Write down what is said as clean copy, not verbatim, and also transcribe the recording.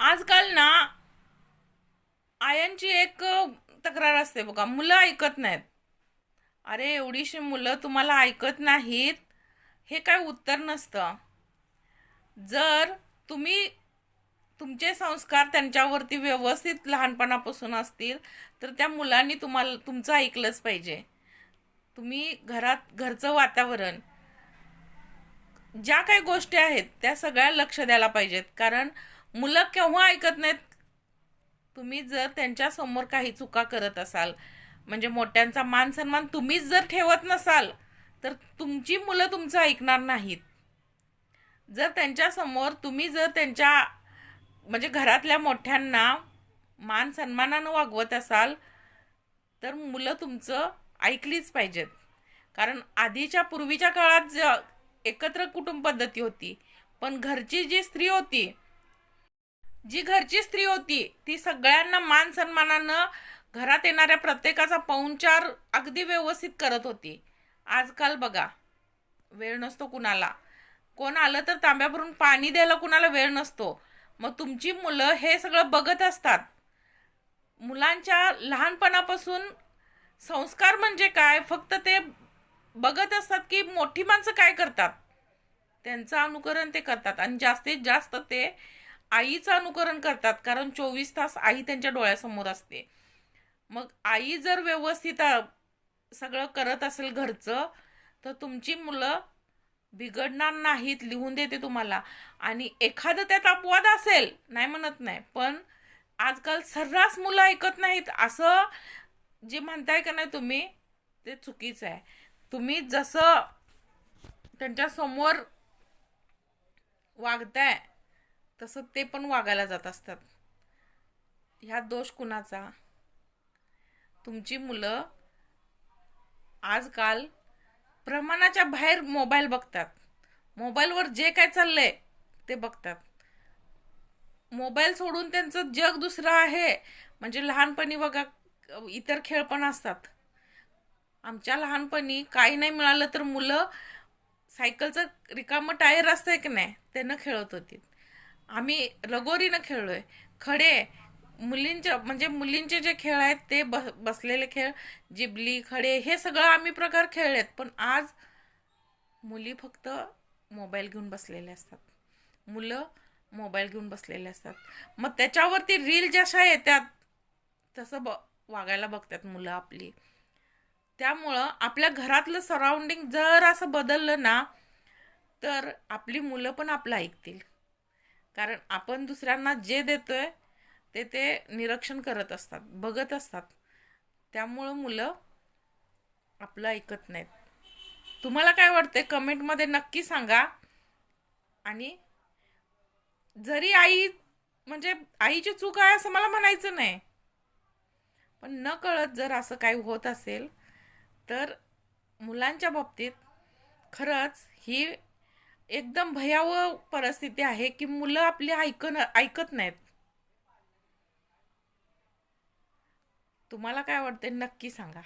आजकाल ना आयांची एक तक्रार असते बघा, मुलं ऐकत नाहीत. अरे एवढीशी मुलं तुम्हाला ऐकत नाहीत, हे काय उत्तर नसतं. जर तुम्ही तुमचे संस्कार त्यांच्यावरती व्यवस्थित लहानपणापासून असतील तर त्या मुलांनी तुम्हाला तुमचं ऐकलंच पाहिजे. तुम्ही घरचं वातावरण, ज्या काही गोष्टी आहेत त्या सगळ्या लक्ष द्यायला पाहिजेत. कारण मुलं केव्हा ऐकत नाहीत, तुम्ही जर त्यांच्या समोर काही चुका करत असाल, म्हणजे मोठ्यांचा मान सन्मान तुम्हीच जर ठेवत नसाल, तर तुमची मुलं तुमचं ऐकणार नाहीत. जर त्यांच्या समोर तुम्ही जर त्यांच्या म्हणजे घरातल्या मोठ्यांना मान सन्मानानं वागवत असाल, तर मुलं तुमचं ऐकलीच पाहिजेत. कारण आधीच्या पूर्वीच्या काळात एकत्र कुटुंब पद्धती होती, पण घरची स्त्री होती ती सगळ्यांना मान सन्मानानं घरात येणाऱ्या प्रत्येकाचा पाहुणचार अगदी व्यवस्थित करत होती. आजकाल बघा, वेळ नसतो कुणाला, कोण आलं तर तांब्या भरून पाणी द्यायला कुणाला वेळ नसतो. मग तुमची मुलं हे सगळं बघत असतात. मुलांच्या लहानपणापासून संस्कार म्हणजे काय, फक्त ते बघत असतात की मोठी माणसं काय करतात, त्यांचं अनुकरण ते करतात. आणि जास्तीत जास्त ते आईचं अनुकरण करतात, कारण 24 तास आई त्यांच्या डोळ्यासमोर असते. मग आई जर व्यवस्थित सगळं करत असेल घरचं, तर तुमची मुलं बिघडणार नाहीत, लिहून देते तुम्हाला. आणि एखादं त्यात अपवाद असेल, नाही म्हणत नाही, पण आजकाल सर्रास मुलं ऐकत नाहीत असं जे म्हणताय का नाही तुम्ही, ते चुकीचं आहे. तुम्ही जसं त्यांच्या समोर वागताय तसं ते पण वागायला जात असतात. ह्या दोष कुणाचा? तुमची मुलं आजकाल प्रमाणाच्या बाहेर मोबाईल बघतात. मोबाईलवर जे काय चाललंय ते बघतात. मोबाईल सोडून त्यांचं जग दुसरं आहे. म्हणजे लहानपणी बघा, इतर खेळ पण असतात. आमच्या लहानपणी काही नाही मिळालं तर मुलं सायकलचं रिकामं टायर असतंय की नाही, त्यानं खेळत होती. आम्ही लगोरीनं खेळलोय. खडे, मुलींचे जे खेळ आहेत ते बसलेले खेळ, जिबली, खडे, हे सगळं आम्ही प्रकार खेळलेत. पण आज मुली फक्त मोबाईल घेऊन बसलेले असतात. मुलं मोबाईल घेऊन बसलेले असतात. मग त्याच्यावरती रील जशा येतात तसं वागायला बघतात मुलं आपली. त्यामुळं आपल्या घरातलं सराउंडिंग जर असं बदललं ना, तर आपली मुलं पण आपलं ऐकतील. कारण आपण दुसऱ्यांना जे देतोय ते ते निरीक्षण करत असतात, बघत असतात. त्यामुळं मुलं आपलं ऐकत नाहीत. तुम्हाला काय वाटतंय कमेंटमध्ये नक्की सांगा. आणि जरी म्हणजे आईची चूक आहे असं मला म्हणायचं नाही, पण न कळत जर असं काही होत असेल तर मुलांच्या बाबतीत खरंच ही एकदम भयावह परिस्थिती आहे की मुलं आपली ऐकत नाहीत. तुम्हाला काय वाटते नक्की सांगा.